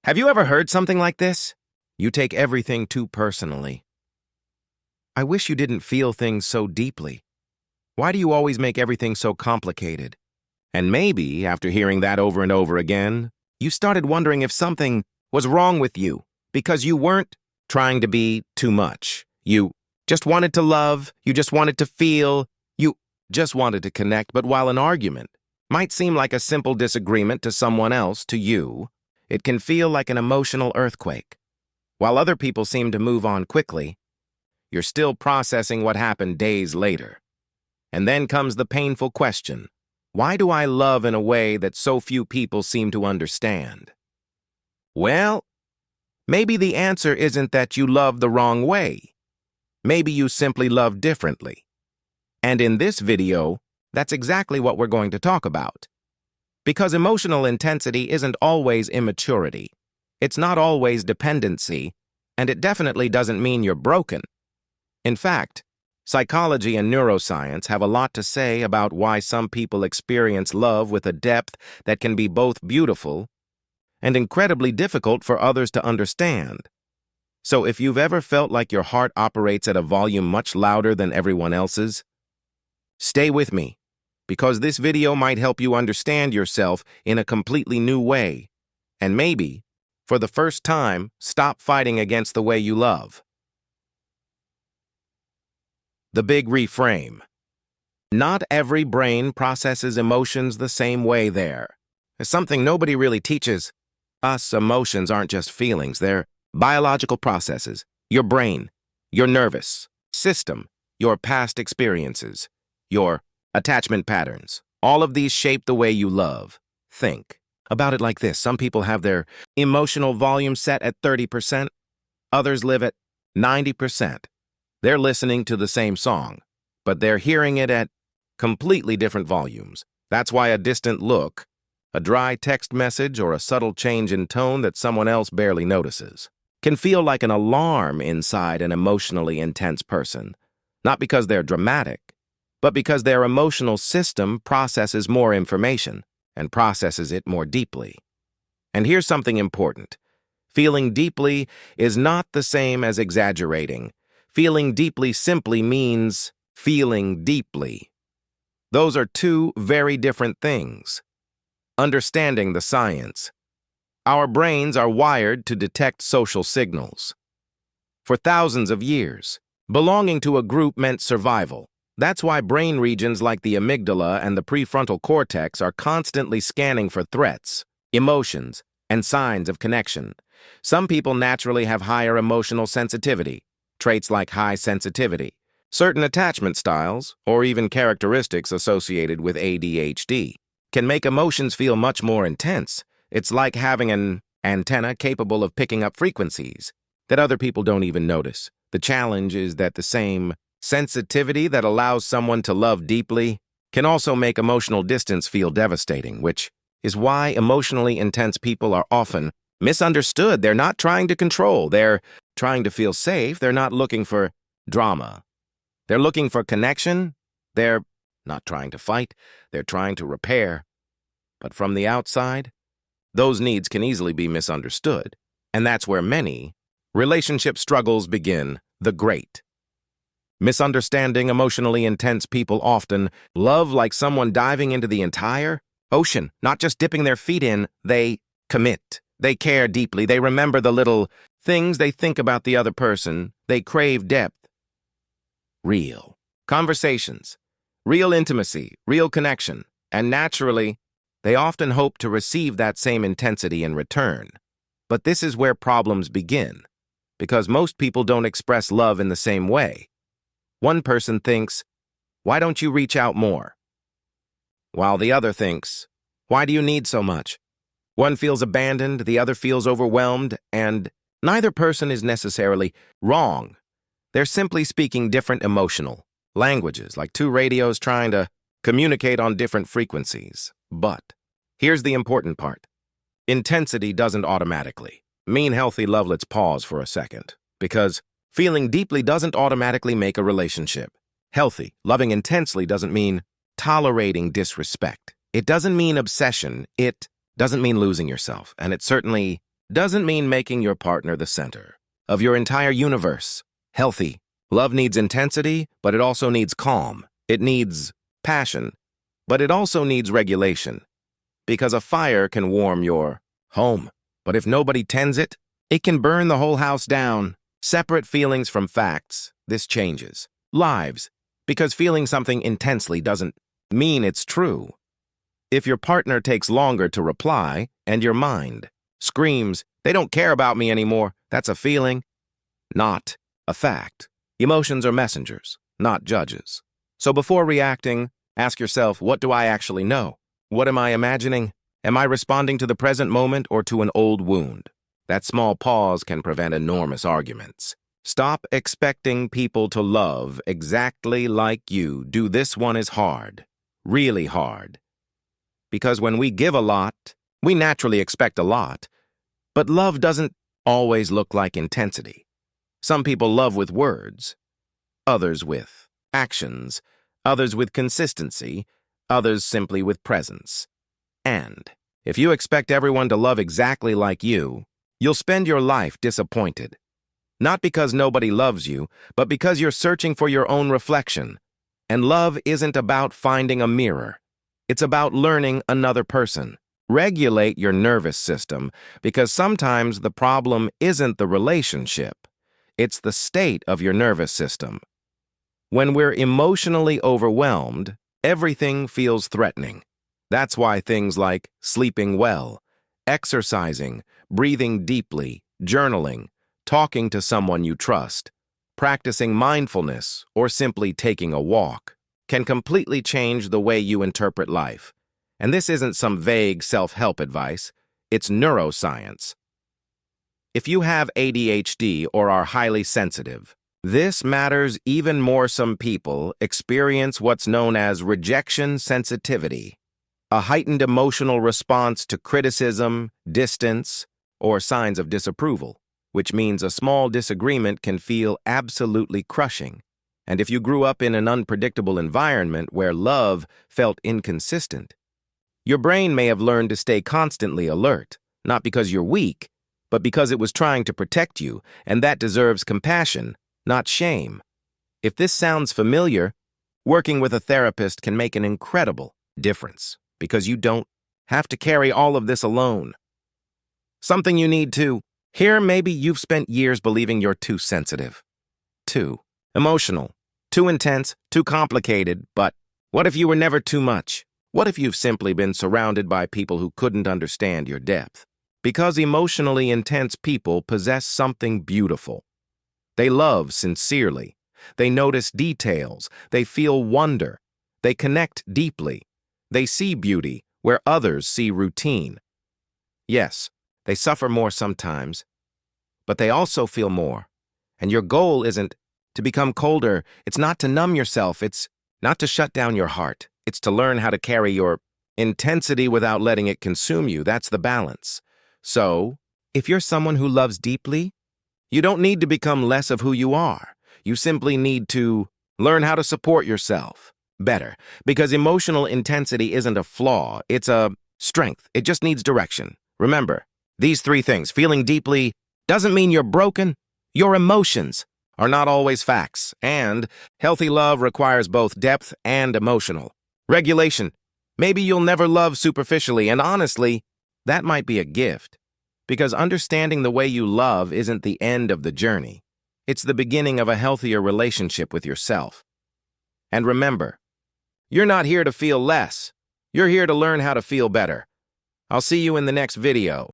Have you ever heard something like this? You take everything too personally. I wish you didn't feel things so deeply. Why do you always make everything so complicated? And maybe, after hearing that over and over again, you started wondering if something was wrong with you because you weren't trying to be too much. You just wanted to love, you just wanted to feel, you just wanted to connect. But while an argument might seem like a simple disagreement to someone else, to you, it can feel like an emotional earthquake. While other people seem to move on quickly, you're still processing what happened days later. And then comes the painful question, why do I love in a way that so few people seem to understand? Well, maybe the answer isn't that you love the wrong way. Maybe you simply love differently. And in this video, that's exactly what we're going to talk about. Because emotional intensity isn't always immaturity. It's not always dependency, and it definitely doesn't mean you're broken. In fact, psychology and neuroscience have a lot to say about why some people experience love with a depth that can be both beautiful and incredibly difficult for others to understand. So if you've ever felt like your heart operates at a volume much louder than everyone else's, stay with me, because this video might help you understand yourself in a completely new way, and maybe, for the first time, stop fighting against the way you love. The big reframe. Not every brain processes emotions the same way there. It's something nobody really teaches us. Emotions aren't just feelings, they're biological processes. Your brain, your nervous system, your past experiences, your attachment patterns, all of these shape the way you love. Think about it like this. Some people have their emotional volume set at 30%. Others live at 90%. They're listening to the same song, but they're hearing it at completely different volumes. That's why a distant look, a dry text message, or a subtle change in tone that someone else barely notices can feel like an alarm inside an emotionally intense person. Not because they're dramatic, but because their emotional system processes more information and processes it more deeply. And here's something important. Feeling deeply is not the same as exaggerating. Feeling deeply simply means feeling deeply. Those are two very different things. Understanding the science. Our brains are wired to detect social signals. For thousands of years, belonging to a group meant survival. That's why brain regions like the amygdala and the prefrontal cortex are constantly scanning for threats, emotions, and signs of connection. Some people naturally have higher emotional sensitivity, traits like high sensitivity, certain attachment styles, or even characteristics associated with ADHD, can make emotions feel much more intense. It's like having an antenna capable of picking up frequencies that other people don't even notice. The challenge is that the same sensitivity that allows someone to love deeply can also make emotional distance feel devastating, which is why emotionally intense people are often misunderstood. They're not trying to control. They're trying to feel safe. They're not looking for drama. They're looking for connection. They're not trying to fight. They're trying to repair. But from the outside, those needs can easily be misunderstood. And that's where many relationship struggles begin. The great misunderstanding. Emotionally intense people often love like someone diving into the entire ocean, not just dipping their feet in. They commit. They care deeply. They remember the little things. They think about the other person. They crave depth. Real conversations, real intimacy, real connection. And naturally, they often hope to receive that same intensity in return. But this is where problems begin, because most people don't express love in the same way. One person thinks, "Why don't you reach out more?" While the other thinks, "Why do you need so much?" One feels abandoned, the other feels overwhelmed, and neither person is necessarily wrong. They're simply speaking different emotional languages, like two radios trying to communicate on different frequencies. But here's the important part. Intensity doesn't automatically mean healthy love. Let's pause for a second, because feeling deeply doesn't automatically make a relationship healthy. Loving intensely doesn't mean tolerating disrespect. It doesn't mean obsession. It doesn't mean losing yourself. And it certainly doesn't mean making your partner the center of your entire universe. Healthy. Love needs intensity, but it also needs calm. It needs passion, but it also needs regulation. Because a fire can warm your home, but if nobody tends it, it can burn the whole house down. Separate feelings from facts. This changes lives, because feeling something intensely doesn't mean it's true. If your partner takes longer to reply and your mind screams, "They don't care about me anymore," that's a feeling, not a fact. Emotions are messengers, not judges. So before reacting, ask yourself, what do I actually know? What am I imagining? Am I responding to the present moment or to an old wound? That small pause can prevent enormous arguments. Stop expecting people to love exactly like you do. This one is hard, really hard. Because when we give a lot, we naturally expect a lot. But love doesn't always look like intensity. Some people love with words, others with actions, others with consistency, others simply with presence. And if you expect everyone to love exactly like you, you'll spend your life disappointed. Not because nobody loves you, but because you're searching for your own reflection. And love isn't about finding a mirror. It's about learning another person. Regulate your nervous system, because sometimes the problem isn't the relationship. It's the state of your nervous system. When we're emotionally overwhelmed, everything feels threatening. That's why things like sleeping well, exercising, breathing deeply, journaling, talking to someone you trust, practicing mindfulness, or simply taking a walk can completely change the way you interpret life. And this isn't some vague self-help advice, it's neuroscience. If you have ADHD or are highly sensitive, this matters even more. Some people experience what's known as rejection sensitivity, a heightened emotional response to criticism, distance, or signs of disapproval, which means a small disagreement can feel absolutely crushing. And if you grew up in an unpredictable environment where love felt inconsistent, your brain may have learned to stay constantly alert, not because you're weak, but because it was trying to protect you, and that deserves compassion, not shame. If this sounds familiar, working with a therapist can make an incredible difference, because you don't have to carry all of this alone. Something you need to hear. Maybe you've spent years believing you're too sensitive, too emotional, too intense, too complicated, but what if you were never too much? What if you've simply been surrounded by people who couldn't understand your depth? Because emotionally intense people possess something beautiful. They love sincerely. They notice details. They feel wonder. They connect deeply. They see beauty where others see routine. Yes, they suffer more sometimes, but they also feel more. And your goal isn't to become colder. It's not to numb yourself. It's not to shut down your heart. It's to learn how to carry your intensity without letting it consume you. That's the balance. So, if you're someone who loves deeply, you don't need to become less of who you are. You simply need to learn how to support yourself better, because emotional intensity isn't a flaw. It's a strength. It just needs direction. Remember, these three things. Feeling deeply doesn't mean you're broken. Your emotions are not always facts, and healthy love requires both depth and emotional regulation. Maybe you'll never love superficially, and honestly, that might be a gift, because understanding the way you love isn't the end of the journey. It's the beginning of a healthier relationship with yourself. And remember, you're not here to feel less. You're here to learn how to feel better. I'll see you in the next video.